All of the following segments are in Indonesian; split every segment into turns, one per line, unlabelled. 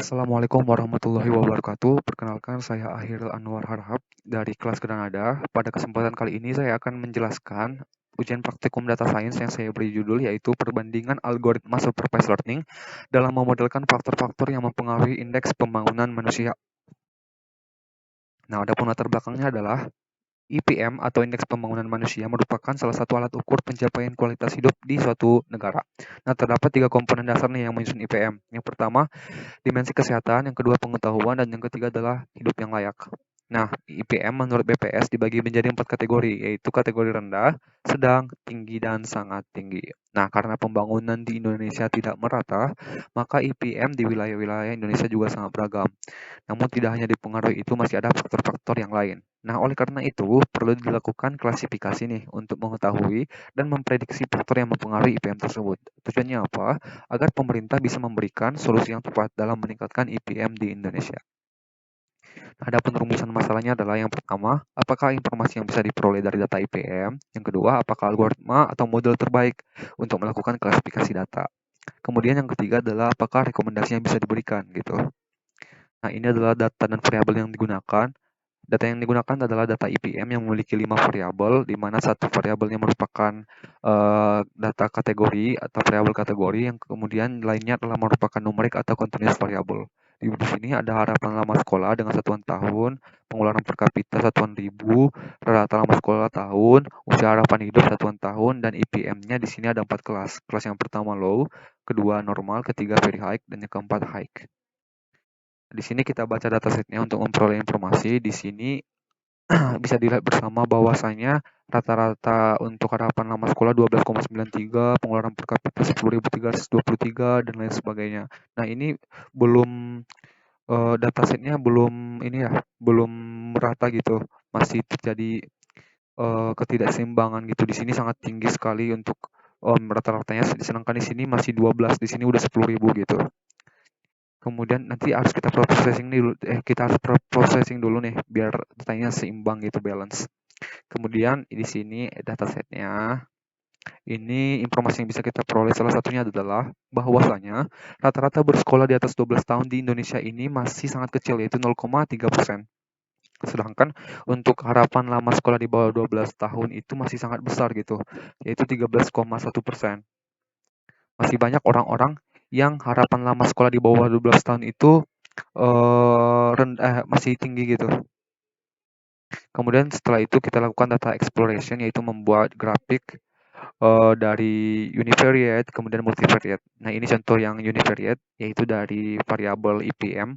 Assalamualaikum warahmatullahi wabarakatuh. Perkenalkan, saya Ahiril Anwar Harhab dari kelas Granada. Pada kesempatan kali ini saya akan menjelaskan ujian praktikum data science yang saya beri judul yaitu perbandingan algoritma supervised learning dalam memodelkan faktor-faktor yang mempengaruhi indeks pembangunan manusia. Nah, adapun latar belakangnya adalah IPM atau Indeks Pembangunan Manusia merupakan salah satu alat ukur pencapaian kualitas hidup di suatu negara. Nah, terdapat 3 komponen dasar nih yang menyusun IPM. Yang pertama, dimensi kesehatan, yang kedua pengetahuan, dan yang ketiga adalah hidup yang layak. Nah, IPM menurut BPS dibagi menjadi 4 kategori, yaitu kategori rendah, sedang, tinggi, dan sangat tinggi. Nah, karena pembangunan di Indonesia tidak merata, maka IPM di wilayah-wilayah Indonesia juga sangat beragam. Namun tidak hanya dipengaruhi itu, masih ada faktor-faktor yang lain. Nah, oleh karena itu, perlu dilakukan klasifikasi nih untuk mengetahui dan memprediksi faktor yang mempengaruhi IPM tersebut. Tujuannya apa? Agar pemerintah bisa memberikan solusi yang tepat dalam meningkatkan IPM di Indonesia. Adapun rumusan masalahnya adalah yang pertama, apakah informasi yang bisa diperoleh dari data IPM? Yang kedua, apakah algoritma atau model terbaik untuk melakukan klasifikasi data? Kemudian yang ketiga adalah apakah rekomendasi yang bisa diberikan gitu. Nah, ini adalah data dan variabel yang digunakan. Data yang digunakan adalah data IPM yang memiliki 5 variabel, di mana satu variabelnya merupakan data kategori atau variabel kategori, yang kemudian lainnya adalah merupakan numerik atau continuous variable. Di sini ada harapan lama sekolah dengan satuan tahun, pengeluaran per kapita satuan ribu, rata lama sekolah tahun, usia harapan hidup satuan tahun, dan IPM-nya di sini ada 4 kelas. Kelas yang pertama low, kedua normal, ketiga very high, dan yang keempat high. Di sini kita baca datasetnya untuk memperoleh informasi. Di sini bisa dilihat bersama bahwasanya rata-rata untuk harapan lama sekolah 12,93, pengeluaran per kapita 10.323 dan lain sebagainya. Nah, ini belum datasetnya belum ini ya, belum merata gitu. Masih terjadi ketidakseimbangan gitu. Di sini sangat tinggi sekali untuk rata-ratanya, sedangkan di sini masih 12, di sini udah 10.000 gitu. Kemudian nanti harus kita harus processing dulu nih biar datanya seimbang gitu, balance. Kemudian di sini datasetnya. Ini informasi yang bisa kita peroleh salah satunya adalah bahwasanya rata-rata bersekolah di atas 12 tahun di Indonesia ini masih sangat kecil, yaitu 0,3%. Sedangkan untuk harapan lama sekolah di bawah 12 tahun itu masih sangat besar gitu, yaitu 13,1%. Masih banyak orang-orang yang harapan lama sekolah di bawah 12 tahun itu masih tinggi gitu. Kemudian setelah itu kita lakukan data exploration, yaitu membuat grafik dari univariate kemudian multivariate. Nah, ini contoh yang univariate, yaitu dari variabel IPM.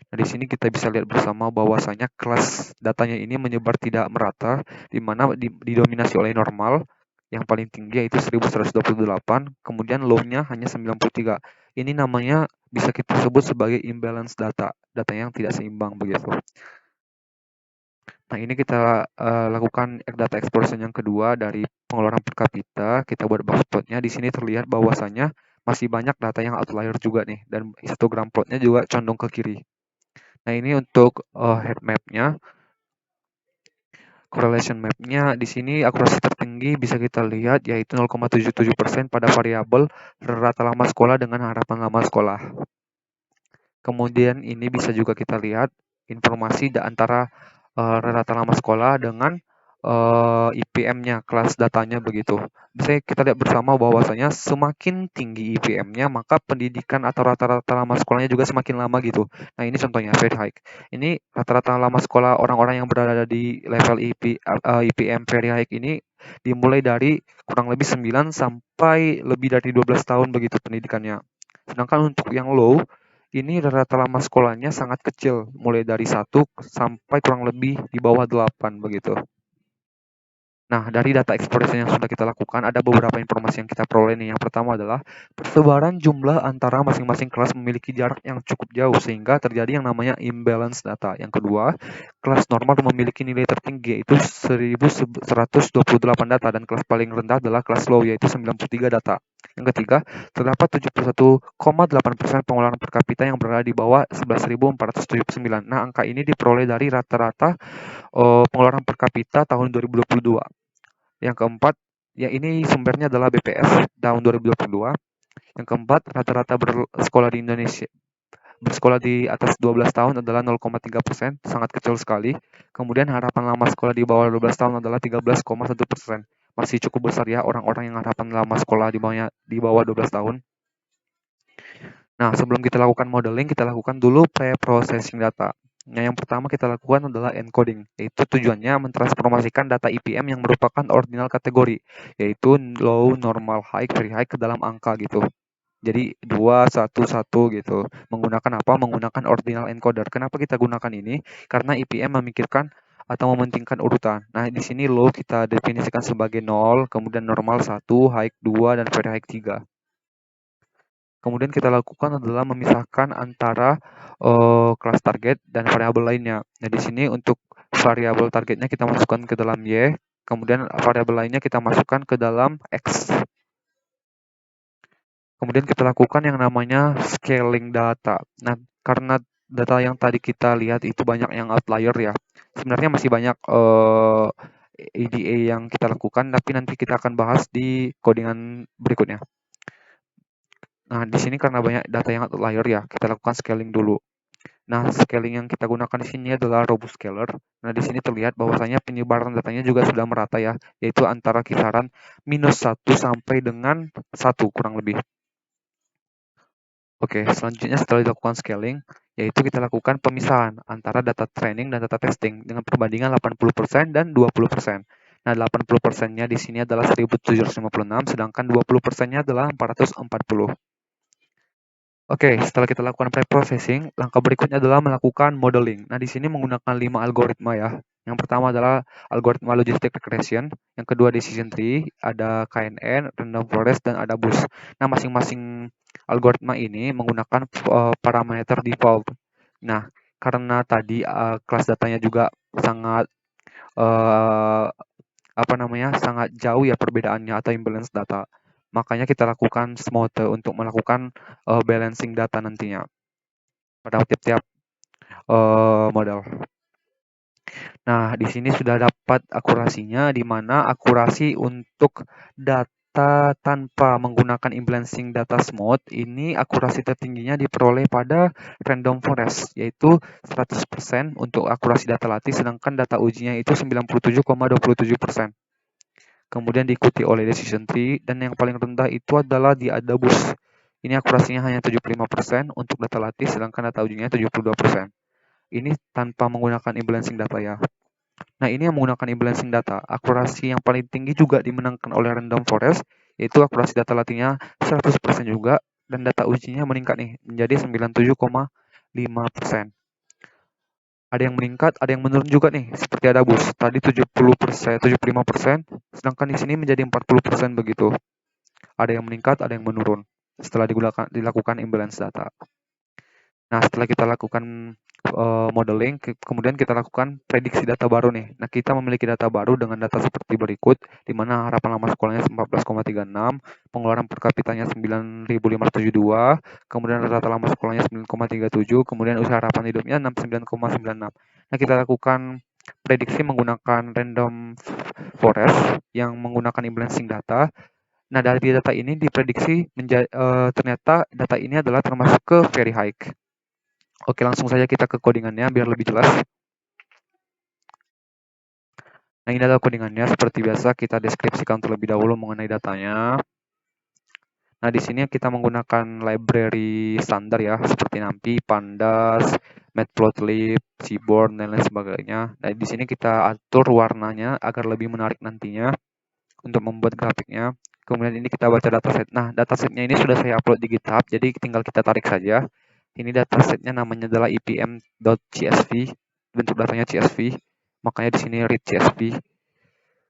Nah, di sini kita bisa lihat bersama bahwasanya kelas datanya ini menyebar tidak merata, di mana didominasi oleh normal, yang paling tinggi yaitu 1128, kemudian low-nya hanya 93. Ini namanya bisa kita sebut sebagai imbalance data, data yang tidak seimbang begitu. Nah, ini kita lakukan data exploration yang kedua dari pengeluaran per kapita. Kita buat box plotnya. Di sini terlihat bahwasannya masih banyak data yang outlier juga nih, dan histogram plotnya juga condong ke kiri. Nah, ini untuk heat map-nya. Correlation map-nya di sini akurasi tertinggi bisa kita lihat yaitu 0,77% pada variabel rata lama sekolah dengan harapan lama sekolah. Kemudian ini bisa juga kita lihat informasi antara rata lama sekolah dengan IPM-nya, kelas datanya begitu. Bisa kita lihat bersama bahwasanya semakin tinggi IPM-nya, maka pendidikan atau rata-rata lama sekolahnya juga semakin lama gitu. Nah, ini contohnya very high. Ini rata-rata lama sekolah orang-orang yang berada di level IPM very high ini dimulai dari kurang lebih 9 sampai lebih dari 12 tahun begitu pendidikannya. Sedangkan untuk yang low, ini rata lama sekolahnya sangat kecil, mulai dari 1 sampai kurang lebih di bawah 8 begitu. Nah, dari data exploration yang sudah kita lakukan, ada beberapa informasi yang kita peroleh nih. Yang pertama adalah persebaran jumlah antara masing-masing kelas memiliki jarak yang cukup jauh, sehingga terjadi yang namanya imbalance data. Yang kedua, kelas normal memiliki nilai tertinggi, yaitu 1128 data, dan kelas paling rendah adalah kelas low, yaitu 93 data. Yang ketiga, terdapat 71,8% pengeluaran per kapita yang berada di bawah 11.479. Nah, angka ini diperoleh dari rata-rata pengeluaran per kapita tahun 2022. Yang keempat, ya ini sumbernya adalah BPS tahun 2022. Yang keempat, rata-rata bersekolah di Indonesia bersekolah di atas 12 tahun adalah 0,3%, sangat kecil sekali. Kemudian harapan lama sekolah di bawah 12 tahun adalah 13,1%. Masih cukup besar ya orang-orang yang harapan lama sekolah di bawah 12 tahun. Nah, sebelum kita lakukan modeling, kita lakukan dulu pre-processing data. Nah, yang pertama kita lakukan adalah encoding, yaitu tujuannya mentransformasikan data IPM yang merupakan ordinal kategori, yaitu low, normal, high, very high ke dalam angka gitu. Jadi 2, 1, 1 gitu. Menggunakan apa? Menggunakan ordinal encoder. Kenapa kita gunakan ini? Karena IPM memikirkan atau mementingkan urutan. Nah, di sini low kita definisikan sebagai 0, kemudian normal 1, high 2, dan very high 3. Kemudian kita lakukan adalah memisahkan antara kelas target dan variabel lainnya. Nah, di sini untuk variabel targetnya kita masukkan ke dalam Y, kemudian variabel lainnya kita masukkan ke dalam X. Kemudian kita lakukan yang namanya scaling data. Nah, karena data yang tadi kita lihat itu banyak yang outlier ya. Sebenarnya masih banyak EDA yang kita lakukan, tapi nanti kita akan bahas di codingan berikutnya. Nah, di sini karena banyak data yang outlier ya, kita lakukan scaling dulu. Nah, scaling yang kita gunakan di sini adalah robust scaler. Nah, di sini terlihat bahwasanya penyebaran datanya juga sudah merata ya, yaitu antara kisaran -1 sampai dengan 1 kurang lebih. Oke, selanjutnya setelah dilakukan scaling, yaitu kita lakukan pemisahan antara data training dan data testing dengan perbandingan 80% dan 20%. Nah, 80%-nya di sini adalah 1756, sedangkan 20%-nya adalah 440. Oke, setelah kita lakukan pre-processing, langkah berikutnya adalah melakukan modeling. Nah, di sini menggunakan 5 algoritma ya. Yang pertama adalah algoritma logistic regression, yang kedua decision tree, ada KNN, random forest, dan ada BUS. Nah, masing-masing algoritma ini menggunakan parameter default. Nah, karena tadi kelas datanya juga sangat uh, sangat jauh ya perbedaannya atau imbalance data. Makanya kita lakukan smooth untuk melakukan balancing data nantinya pada tiap-tiap model. Nah, di sini sudah dapat akurasinya, di mana akurasi untuk data tanpa menggunakan imbalancing data smooth, ini akurasi tertingginya diperoleh pada random forest, yaitu 100% untuk akurasi data latih, sedangkan data ujinya itu 97,27%. Kemudian diikuti oleh decision tree, dan yang paling rendah itu adalah di AdaBus. Ini akurasinya hanya 75% untuk data latih, sedangkan data ujinya 72%. Ini tanpa menggunakan imbalancing data ya. Nah, ini yang menggunakan imbalancing data. Akurasi yang paling tinggi juga dimenangkan oleh random forest, yaitu akurasi data latihnya 100% juga, dan data ujinya meningkat nih menjadi 97,5%. Ada yang meningkat, ada yang menurun juga nih, seperti ada bus. Tadi 70%, 75%, sedangkan di sini menjadi 40% begitu. Ada yang meningkat, ada yang menurun setelah dilakukan imbalance data. Nah, setelah kita lakukan modeling, kemudian kita lakukan prediksi data baru nih. Nah, kita memiliki data baru dengan data seperti berikut, di mana harapan lama sekolahnya 14,36, pengeluaran per kapitanya 9.572, kemudian rata lama sekolahnya 9,37, kemudian usaha harapan hidupnya 69,96. Nah, kita lakukan prediksi menggunakan random forest yang menggunakan imbalancing data. Nah, dari data ini diprediksi ternyata data ini adalah termasuk ke very high. Oke, langsung saja kita ke codingannya biar lebih jelas. Nah, ini adalah codingannya. Seperti biasa, kita deskripsikan terlebih dahulu mengenai datanya. Nah, di sini kita menggunakan library standar ya, seperti NumPy, Pandas, Matplotlib, Seaborn, dan lain sebagainya. Nah, di sini kita atur warnanya agar lebih menarik nantinya untuk membuat grafiknya. Kemudian ini kita baca dataset. Nah, datasetnya ini sudah saya upload di GitHub, jadi tinggal kita tarik saja. Ini datasetnya namanya adalah ipm.csv, bentuk datanya CSV, makanya di sini read CSV.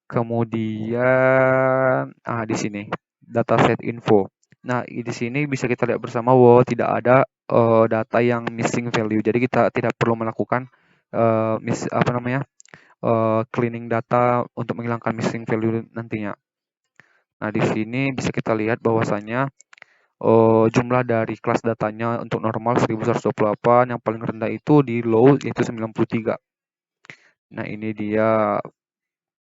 Kemudian di sini dataset info. Nah, di sini bisa kita lihat bersama bahwa tidak ada data yang missing value. Jadi kita tidak perlu melakukan cleaning data untuk menghilangkan missing value nantinya. Nah, di sini bisa kita lihat bahwasanya jumlah dari kelas datanya untuk normal 1128, yang paling rendah itu di low yaitu 93. Nah, ini dia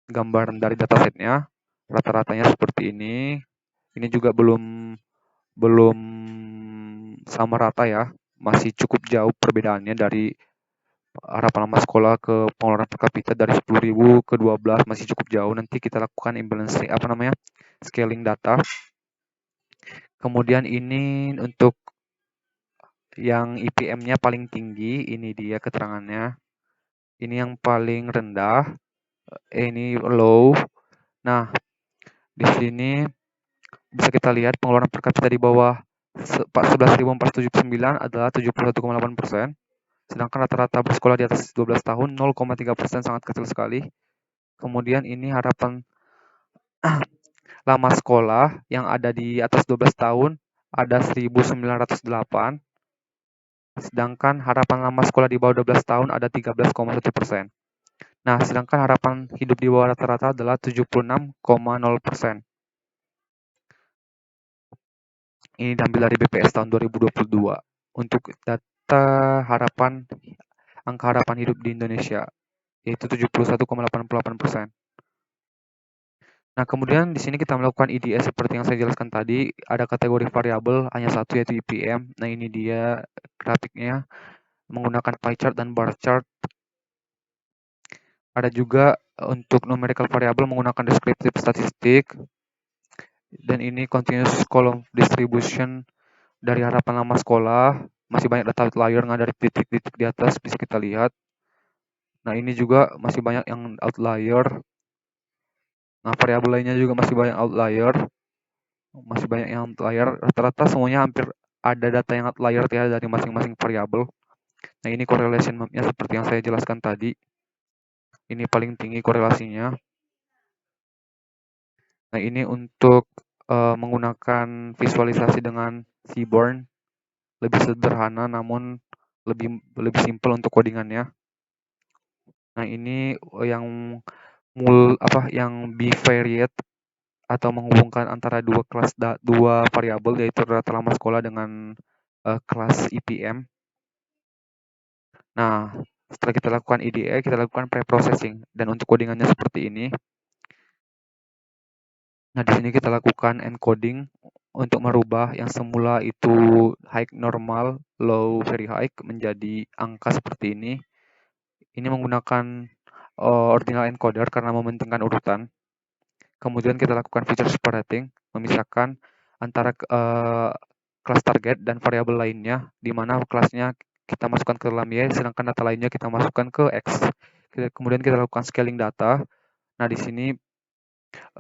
gambaran dari datasetnya. Rata-ratanya seperti ini. Ini juga belum sama rata ya. masih cukup jauh perbedaannya dari harapan lama sekolah ke pengeluaran per kapita dari 10.000 ke 12 masih cukup jauh. Nanti kita lakukan imbalance scaling data. Kemudian ini untuk yang IPM-nya paling tinggi, ini dia keterangannya. Ini yang paling rendah, ini low. Nah, di sini bisa kita lihat pengeluaran per kapita di bawah 11.479 adalah 71,8%. Sedangkan rata-rata bersekolah di atas 12 tahun 0,3%, sangat kecil sekali. Kemudian ini harapan lama sekolah yang ada di atas 12 tahun ada 1.908. Sedangkan harapan lama sekolah di bawah 12 tahun ada 13,1%. Nah, sedangkan harapan hidup di bawah rata-rata adalah 76,0%. Ini diambil dari BPS tahun 2022 untuk data angka harapan hidup di Indonesia, yaitu 71,88%. Nah, kemudian di sini kita melakukan IDS seperti yang saya jelaskan tadi, ada kategori variabel hanya satu yaitu IPM. Nah, ini dia grafiknya menggunakan pie chart dan bar chart. Ada juga untuk numerical variable menggunakan descriptive statistik. Dan ini continuous column distribution dari harapan lama sekolah. Masih banyak data outlier yang ada di titik-titik di atas, bisa kita lihat. Nah, ini juga masih banyak yang outlier. Nah, variabel lainnya juga masih banyak outlier. Rata-rata semuanya hampir ada data yang outlier ya dari masing-masing variabel. Nah, ini correlation mapnya seperti yang saya jelaskan tadi. Ini paling tinggi korelasinya. Nah, ini untuk menggunakan visualisasi dengan Seaborn, lebih sederhana namun lebih simpel untuk codingannya. Nah, ini yang bivariate atau menghubungkan antara dua variabel, yaitu rata lama sekolah dengan kelas IPM. Nah, setelah kita lakukan IDE, kita lakukan pre-processing, dan untuk codingannya seperti ini. Nah, di sini kita lakukan encoding untuk merubah yang semula itu high normal, low very high menjadi angka seperti ini. Ini menggunakan ordinal encoder karena mementingkan urutan. Kemudian kita lakukan feature separating, memisahkan antara kelas target dan variabel lainnya, di mana kelasnya kita masukkan ke dalam Y, sedangkan data lainnya kita masukkan ke X. Kemudian kita lakukan scaling data. Nah, di sini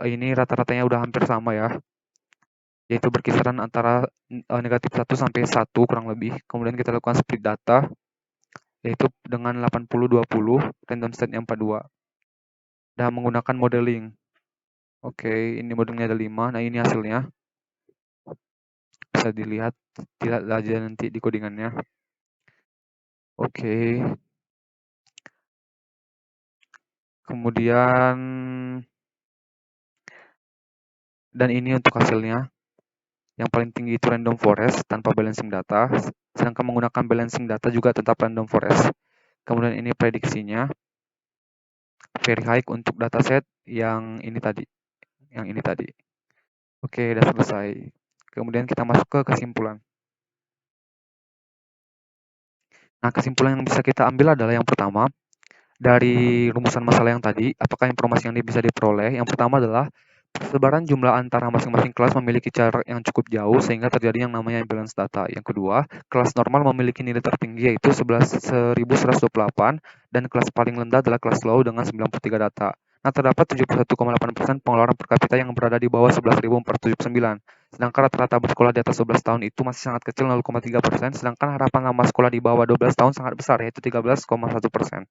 ini rata-ratanya udah hampir sama ya, yaitu berkisaran antara negatif 1 sampai 1 kurang lebih. Kemudian kita lakukan split data, yaitu dengan 80-20, random state yang 42. Dan menggunakan modeling. Oke, ini modelnya ada 5. Nah, ini hasilnya. Bisa dilihat aja nanti di codingannya. Oke. Kemudian, dan ini untuk hasilnya. Yang paling tinggi itu random forest tanpa balancing data, sedangkan menggunakan balancing data juga tetap random forest. Kemudian ini prediksinya, very high untuk dataset yang ini tadi. Oke, sudah selesai. Kemudian kita masuk ke kesimpulan. Nah, kesimpulan yang bisa kita ambil adalah yang pertama, dari rumusan masalah yang tadi, apakah informasi yang bisa diperoleh? Yang pertama adalah persebaran jumlah antara masing-masing kelas memiliki jarak yang cukup jauh sehingga terjadi yang namanya imbalance data. Yang kedua, kelas normal memiliki nilai tertinggi yaitu 11.128 dan kelas paling rendah adalah kelas low dengan 93 data. Nah, terdapat 71,8% pengeluaran per kapita yang berada di bawah 11.479. Sedangkan rata-rata bersekolah di atas 12 tahun itu masih sangat kecil 0,3%, sedangkan harapan lama sekolah di bawah 12 tahun sangat besar yaitu 13,1%.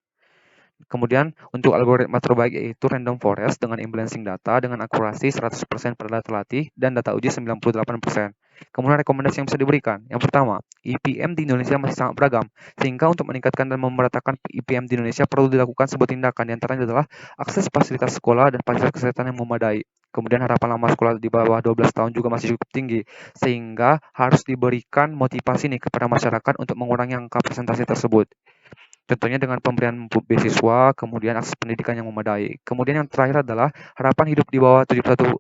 Kemudian untuk algoritma terbaik yaitu random forest dengan imbalancing data dengan akurasi 100% pada data latih dan data uji 98%. Kemudian rekomendasi yang bisa diberikan. Yang pertama, IPM di Indonesia masih sangat beragam, sehingga untuk meningkatkan dan memeratakan IPM di Indonesia perlu dilakukan sebuah tindakan. Di antaranya adalah akses fasilitas sekolah dan fasilitas kesehatan yang memadai. Kemudian harapan lama sekolah di bawah 12 tahun juga masih cukup tinggi, sehingga harus diberikan motivasi nih kepada masyarakat untuk mengurangi angka presentasi tersebut. Contohnya dengan pemberian beasiswa, kemudian akses pendidikan yang memadai. Kemudian yang terakhir adalah harapan hidup di bawah 71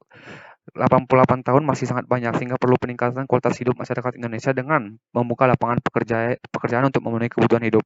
88 tahun masih sangat banyak, sehingga perlu peningkatan kualitas hidup masyarakat Indonesia dengan membuka lapangan pekerjaan untuk memenuhi kebutuhan hidup.